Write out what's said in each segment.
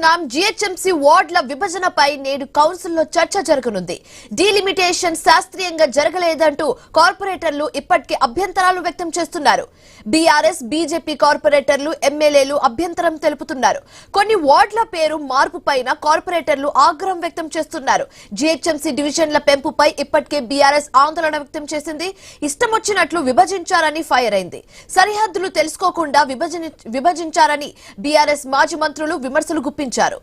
చూస్తున్నాం. జిహెచ్ఎంసీ వార్డుల విభజనపై నేడు కౌన్సిల్లో చర్చ జరగనుంది. డీలిమిటేషన్ శాస్త్రీయంగా జరగలేదంటూ కార్పొరేటర్లు ఇప్పటికే అభ్యంతరాలు వ్యక్తం చేస్తున్నారు. బీఆర్ఎస్ బీజేపీ కార్పొరేటర్లు ఎమ్మెల్యేలు అభ్యంతరం తెలుపుతున్నారు. కొన్ని వార్డుల పేరు మార్పుపైన కార్పొరేటర్లు ఆగ్రహం వ్యక్తం చేస్తున్నారు. జిహెచ్ఎంసీ డివిజన్ల పెంపుపై ఇప్పటికే బీఆర్ఎస్ ఆందోళన వ్యక్తం చేసింది. ఇష్టం వచ్చినట్లు విభజించారని ఫైర్ అయింది. సరిహద్దులు తెలుసుకోకుండా విభజించారని బీఆర్ఎస్ మాజీ మంత్రులు విమర్శలు గుప్పించారు.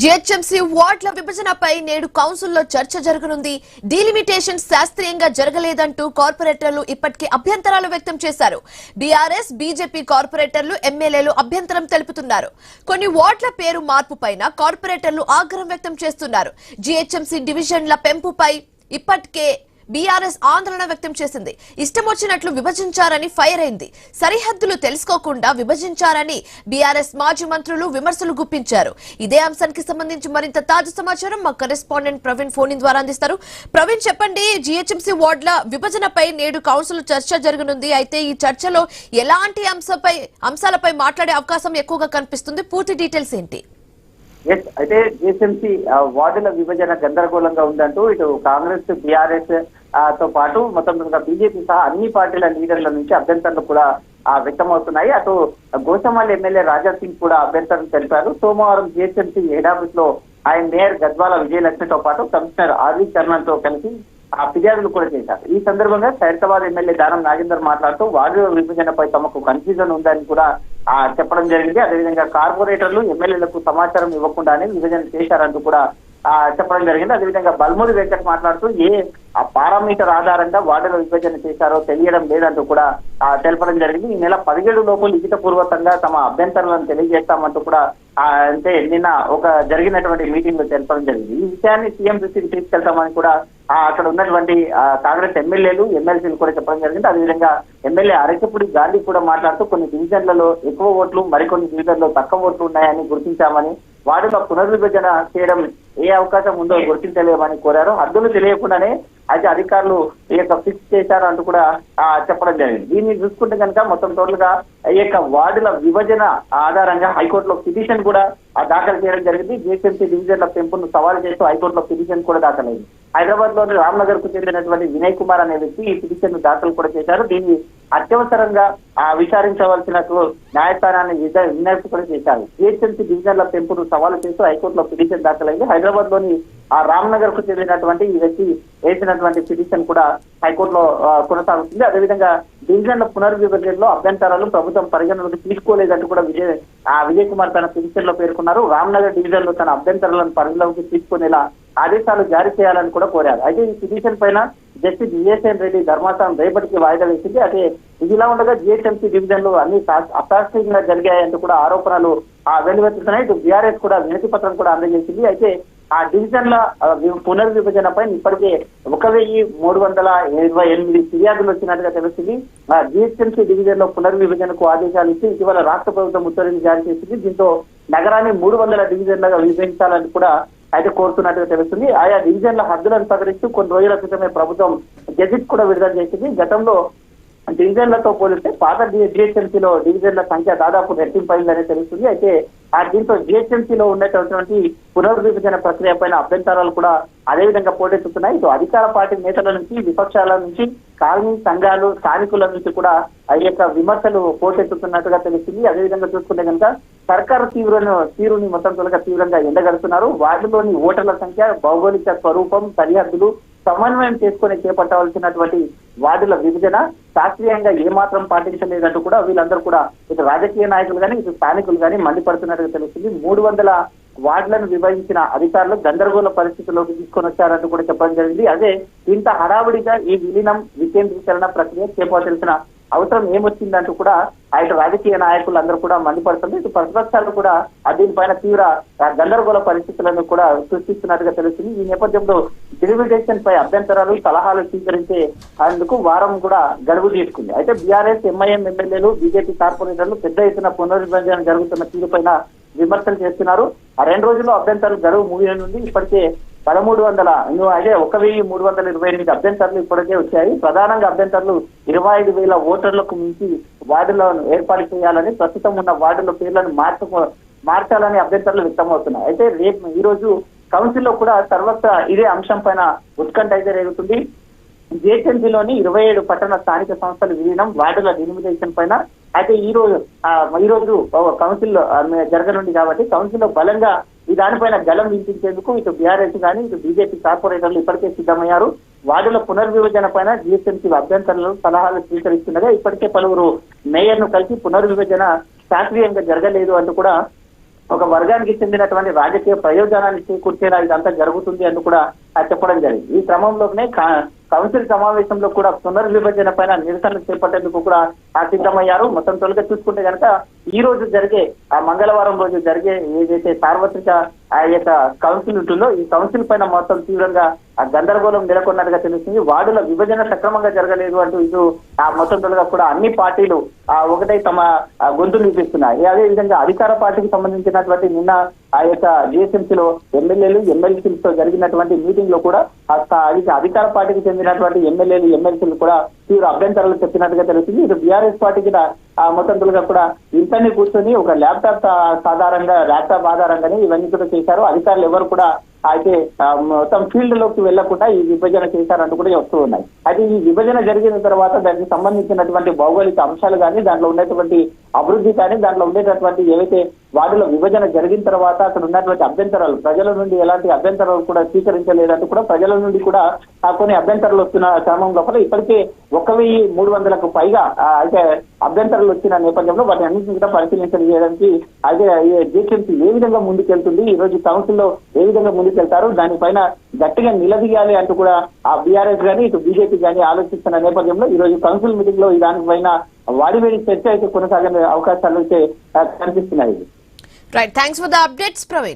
జిహెచ్ఎంసీ వార్డుల విభజనపై నేడు కౌన్సిల్లో చర్చ జరగనుంది. డీలిమిటేషన్ శాస్త్రీయంగా జరగలేదంటూ కార్పొరేటర్లు ఇప్పటికే అభ్యంతరాలు వ్యక్తం చేశారు. బీఆర్ఎస్ బీజేపీ కార్పొరేటర్లు ఎమ్మెల్యేలు అభ్యంతరం తెలుపుతున్నారు. కొన్ని వార్డుల పేరు మార్పుపైన కార్పొరేటర్లు ఆగ్రహం వ్యక్తం చేస్తున్నారు. జిహెచ్ఎంసీ డివిజన్ల పెంపుపై ఇప్పటికే బీఆర్ఎస్ ఆందోళన వ్యక్తం చేసింది. ఇష్టం వచ్చినట్లు విభజించారని ఫైర్ అయింది. సరిహద్దులు తెలుసుకోకుండా విభజించారని బీఆర్ఎస్ మాజీ మంత్రులు విమర్శలు గుప్పించారు. ఇదే అంశానికి సంబంధించి మరింత తాజా సమాచారం మా కరెస్పాండెంట్ ప్రవీణ్ ఫోన్ ద్వారా అందిస్తారు. ప్రవీణ్, చెప్పండి, జిహెచ్ఎంసీ వార్డుల విభజనపై నేడు కౌన్సిల్ చర్చ జరగనుంది. అయితే ఈ చర్చలో ఎలాంటి అంశాలపై మాట్లాడే అవకాశం ఎక్కువగా కనిపిస్తుంది? పూర్తి డీటెయిల్స్ ఏంటి? అయితే జిహెచ్ఎంసీ వార్డుల విభజన గందరగోళంగా ఉందంటూ ఇటు కాంగ్రెస్ బీఆర్ఎస్ తో పాటు మొత్తం బీజేపీ సహా అన్ని పార్టీల లీడర్ల నుంచి అభ్యంతరాలు కూడా వ్యక్తమవుతున్నాయి. అటు గోసమాల్ ఎమ్మెల్యే రాజా సింగ్ కూడా అభ్యంతరం తెలిపారు. సోమవారం జిహెచ్ఎంసీ హెడ్ ఆఫీస్ లో ఆయన మేయర్ గద్వాల విజయలక్ష్మితో పాటు కమిషనర్ ఆర్వి చరణ్ తో కలిసి ఫిర్యాదులు కూడా చేశారు. ఈ సందర్భంగా ఖైరతాబాద్ ఎమ్మెల్యే దానం నాగేందర్ మాట్లాడుతూ వార్డుల విభజనపై తమకు కన్ఫ్యూజన్ ఉందని కూడా చెప్పడం జరిగింది. అదేవిధంగా కార్పొరేటర్లు ఎమ్మెల్యేలకు సమాచారం ఇవ్వకుండానే విభజన చేశారంటూ కూడా చెప్పడం జరిగింది. అదేవిధంగా బల్మూరి వెంకట్ మాట్లాడుతూ పారామీటర్ ఆధారంగా వార్డుల విభజన చేశారో తెలియడం లేదంటూ కూడా తెలపడం జరిగింది. ఈ నెల 17 లోపు లిఖిత పూర్వకంగా తమ అభ్యంతరాలను తెలియజేస్తామంటూ కూడా అంటే నిన్న ఒక జరిగినటువంటి మీటింగ్ లో తెలపడం జరిగింది. ఈ విషయాన్ని సీఎం దృష్టికి తీసుకెళ్తామని కూడా అక్కడ ఉన్నటువంటి కాంగ్రెస్ ఎమ్మెల్యేలు ఎమ్మెల్సీలు కూడా చెప్పడం జరిగింది. అదేవిధంగా ఎమ్మెల్యే అరకపూడి గాంధీ కూడా మాట్లాడుతూ కొన్ని డివిజన్లలో ఎక్కువ ఓట్లు, మరికొన్ని డివిజన్లో తక్కువ ఓట్లు ఉన్నాయని గుర్తించామని, వార్డుల పునర్విభజన చేయడం ఏ అవకాశం ఉందో గుర్తించలేమని కోరారు. హద్దులు తెలియకుండానే అయితే అధికారులు ఈ యొక్క ఫిక్స్ చేశారు అంటూ కూడా చెప్పడం జరిగింది. దీన్ని చూసుకుంటే కనుక మొత్తం టోటల్ గా ఈ యొక్క వార్డుల విభజన ఆధారంగా హైకోర్టులో పిటిషన్ కూడా దాఖలు చేయడం జరిగింది. జిహెచ్ఎంసీ డివిజన్ల పెంపును సవాల్ చేస్తూ హైకోర్టులో పిటిషన్ కూడా దాఖలైంది. హైదరాబాద్ లోని రామ్నగర్ కు చెందినటువంటి వినయ్ కుమార్ అనే వ్యక్తి ఈ పిటిషన్ దాఖలు కూడా చేశారు. దీన్ని అత్యవసరంగా విచారించవలసినట్టు న్యాయస్థానాన్ని విజ్ఞప్తి కూడా చేశారు. జిహెచ్ఎంసీ డివిజన్ల పెంపును సవాలు చేస్తూ హైకోర్టులో పిటిషన్ దాఖలైంది. హైదరాబాద్ లోని రామ్నగర్ కు చెందినటువంటి ఈ వ్యక్తి వేసినటువంటి పిటిషన్ కూడా హైకోర్టులో కొనసాగుతుంది. అదేవిధంగా డివిజన్ల పునర్విభజనలో అభ్యంతరాలు ప్రభుత్వం పరిగణలోకి తీసుకోలేదంటూ కూడా విజయ్ కుమార్ తన పిటిషన్ లో పేర్కొన్నారు. రామ్నగర్ డివిజన్ లో తన అభ్యంతరాలను పరిగణలోకి తీసుకునేలా ఆదేశాలు జారీ చేయాలని కూడా కోరారు. అయితే ఈ పిటిషన్ పైన జస్టిస్ బిఎస్ఎన్ రెడ్డి ధర్మాసనం రేపటికి వాయిదా వేసింది. అయితే ఇదిలా ఉండగా జిహెచ్ఎంసీ డివిజన్లు అన్ని అశాస్త్రీయంగా జరిగాయంటూ కూడా ఆరోపణలు వెలువెత్తుతున్నాయి. ఇటు బీఆర్ఎస్ కూడా వినతి పత్రం కూడా అందజేసింది. అయితే ఆ డివిజన్ల పునర్విభజనపై ఇప్పటికే 1328 ఫిర్యాదులు వచ్చినట్టుగా తెలుస్తుంది. జిహెచ్ఎంసీ డివిజన్ లో పునర్విభజనకు ఆదేశాలు ఇచ్చి ఇటీవల రాష్ట్ర ప్రభుత్వం ఉత్తర్వులు జారీ చేసింది. దీంతో నగరాన్ని 300 డివిజన్లుగా విభజించాలని కూడా అయితే కోరుతున్నట్టుగా తెలుస్తుంది. ఆయా డివిజన్ల హద్దులను సవరిస్తూ కొన్ని రోజుల క్రితమే ప్రభుత్వం గెజిట్ కూడా విడుదల చేసింది. గతంలో డివిజన్లతో పోలిస్తే పాత జిహెచ్ఎంసీలో డివిజన్ల సంఖ్య దాదాపు రెట్టింపైందని తెలుస్తుంది. అయితే దీంతో జిహెచ్ఎంసీలో ఉన్నటువంటి పునర్విభజన ప్రక్రియ పైన అభ్యంతరాలు కూడా అదేవిధంగా పోటెత్తుతున్నాయి. ఇటు అధికార పార్టీ నేతల నుంచి, విపక్షాల నుంచి, కార్మిక సంఘాలు, స్థానికుల నుంచి కూడా ఈ యొక్క విమర్శలు పోటెత్తుతున్నట్టుగా తెలుస్తుంది. అదేవిధంగా చూసుకుంటే కనుక సర్కారు తీరుని మొత్తం తొలగా తీవ్రంగా ఎండగడుతున్నారు. వార్డులోని ఓటర్ల సంఖ్య, భౌగోళిక స్వరూపం, సరిహద్దులు సమన్వయం చేసుకుని చేపట్టవలసినటువంటి వార్డుల విభజన శాస్త్రీయంగా ఏమాత్రం పాటించలేదంటూ కూడా వీళ్ళందరూ కూడా ఇటు రాజకీయ నాయకులు కానీ ఇటు స్థానికులు కానీ మండిపడుతున్నట్టుగా తెలుస్తుంది. 300 వార్డులను విభజించిన అధికారులు గందరగోళ పరిస్థితుల్లోకి తీసుకొని వచ్చారంటూ కూడా చెప్పడం జరిగింది. అదే ఇంత హడావుడిగా ఈ విలీనం వికేంద్రీకరణ ప్రక్రియ చేపట్టాల్సిన అవసరం ఏమొచ్చిందంటూ కూడా ఇటు రాజకీయ నాయకులు అందరూ కూడా మండిపడుతుంది. ఇటు ప్రతిపక్షాలు కూడా దీనిపైన తీవ్ర గందరగోళ పరిస్థితులను కూడా సృష్టిస్తున్నట్టుగా తెలుస్తుంది. ఈ నేపథ్యంలో డెలిమిటేషన్ పై అభ్యంతరాలు, సలహాలు స్వీకరించే అందుకు వారం కూడా గడువు తీసుకుంది. అయితే బీఆర్ఎస్, ఎంఐఎం ఎమ్మెల్యేలు, బీజేపీ కార్పొరేటర్లు పెద్ద ఎత్తున పునర్విభజన జరుగుతున్న తీరుపైన విమర్శలు చేస్తున్నారు. ఆ 2 రోజుల్లో అభ్యంతరాలు గడువు ముగియనుంది. ఇప్పటికే 1300 అదే 1328 అభ్యంతరాలు ఇప్పటికే వచ్చాయి. ప్రధానంగా అభ్యంతరాలు 25,000 ఓటర్లకు మించి వార్డులను ఏర్పాటు చేయాలని, ప్రస్తుతం ఉన్న వార్డుల పేర్లను మార్చాలని అభ్యంతరాలు వ్యక్తమవుతున్నాయి. అయితే రేపు ఈ రోజు కౌన్సిల్లో కూడా తర్వాత ఇదే అంశం పైన ఉత్కంఠ అయితే రేగుతుంది. జిహెచ్ఎంసీలోని 27 పట్టణ స్థానిక సంస్థల విలీనం, వార్డుల డిలిమిటేషన్ పైన అయితే ఈ రోజు కౌన్సిల్ జరగనుంది కాబట్టి కౌన్సిల్లో బలంగా ఈ దానిపైన గలం వినిపించేందుకు ఇటు బీఆర్ఎస్ కానీ ఇటు బీజేపీ కార్పొరేటర్లు ఇప్పటికే సిద్ధమయ్యారు. వార్డుల పునర్విభజన పైన జిహెచ్ఎంసీ అభ్యంతరాలు సలహాలు స్వీకరిస్తుండగా ఇప్పటికే పలువురు మేయర్ను కలిసి పునర్విభజన శాస్త్రీయంగా జరగలేదు అంటూ కూడా ఒక వర్గానికి చెందినటువంటి రాజకీయ ప్రయోజనాన్ని చేకూర్చేలా ఇదంతా జరుగుతుంది అంటూ కూడా చెప్పడం జరిగింది. ఈ క్రమంలోనే కౌన్సిల్ సమావేశంలో కూడా పునర్విభజన పైన నిరసనలు చేపట్టేందుకు కూడా సిద్ధమయ్యారు. మొత్తం తొలగ చూసుకుంటే కనుక ఈ రోజు జరిగే మంగళవారం రోజు జరిగే ఏదైతే సార్వత్రిక ఆ యొక్క కౌన్సిల్ ఉంటుందో ఈ కౌన్సిల్ పైన మొత్తం తీవ్రంగా గందరగోళం నెలకొన్నట్టుగా తెలుస్తుంది. వార్డుల విభజన సక్రమంగా జరగలేదు అంటూ ఇటు మొత్తం తొలగా కూడా అన్ని పార్టీలు ఒకటై తమ గొంతు వినిపిస్తున్నాయి. అదే విధంగా అధికార పార్టీకి సంబంధించినటువంటి నిన్న ఆ యొక్క జిహెచ్ఎంసీలో ఎమ్మెల్యేలు ఎమ్మెల్సీలతో జరిగినటువంటి మీటింగ్ లో కూడా అధికార పార్టీకి చెందినటువంటి ఎమ్మెల్యేలు ఎమ్మెల్సీలు కూడా తీవ్ర అభ్యంతరాలు చెప్పినట్టుగా తెలుస్తుంది. ఇటు బీఆర్ఎస్ పార్టీకి మొత్తం కూడా ఇంటర్ని కూర్చొని ఒక ల్యాప్టాప్ ఆధారంగానే ఇవన్నీ కూడా చేశారు. అధికారులు ఎవరు కూడా అయితే మొత్తం ఫీల్డ్ లోకి వెళ్లకుండా ఈ విభజన చేశారంటూ కూడా వస్తూ ఉన్నాయి. అయితే ఈ విభజన జరిగిన తర్వాత దానికి సంబంధించినటువంటి భౌగోళిక అంశాలు కానీ, దాంట్లో ఉండేటువంటి అభివృద్ధి కానీ, దాంట్లో ఉండేటటువంటి ఏవైతే వార్డుల విభజన జరిగిన తర్వాత అక్కడ ఉన్నటువంటి అభ్యంతరాలు ప్రజల నుండి ఎలాంటి అభ్యంతరాలు కూడా స్వీకరించలేదంటూ కూడా ప్రజల నుండి కూడా కొన్ని అభ్యంతరాలు వస్తున్న క్రమం లోపల ఇప్పటికే 1,300కు పైగా అయితే అభ్యంతరాలు వచ్చిన నేపథ్యంలో వాటిని అన్నింటినీ కూడా పరిశీలించడానికి అయితే జిహెచ్ఎంసీ ఏ విధంగా ముందుకెళ్తుంది, ఈ రోజు కౌన్సిల్లో ఏ విధంగా ముందుకెళ్తారు, దానిపైన గట్టిగా నిలదీయాలి అంటూ కూడా ఆ బీఆర్ఎస్ గానీ ఇటు బీజేపీ గానీ ఆలోచిస్తున్న నేపథ్యంలో ఈ రోజు కౌన్సిల్ మీటింగ్ లో ఈ దానిపైన వాడివేడి చర్చ అయితే కొనసాగే అవకాశాలు అయితే కనిపిస్తున్నాయి. Right, thanks for the updates Praveen.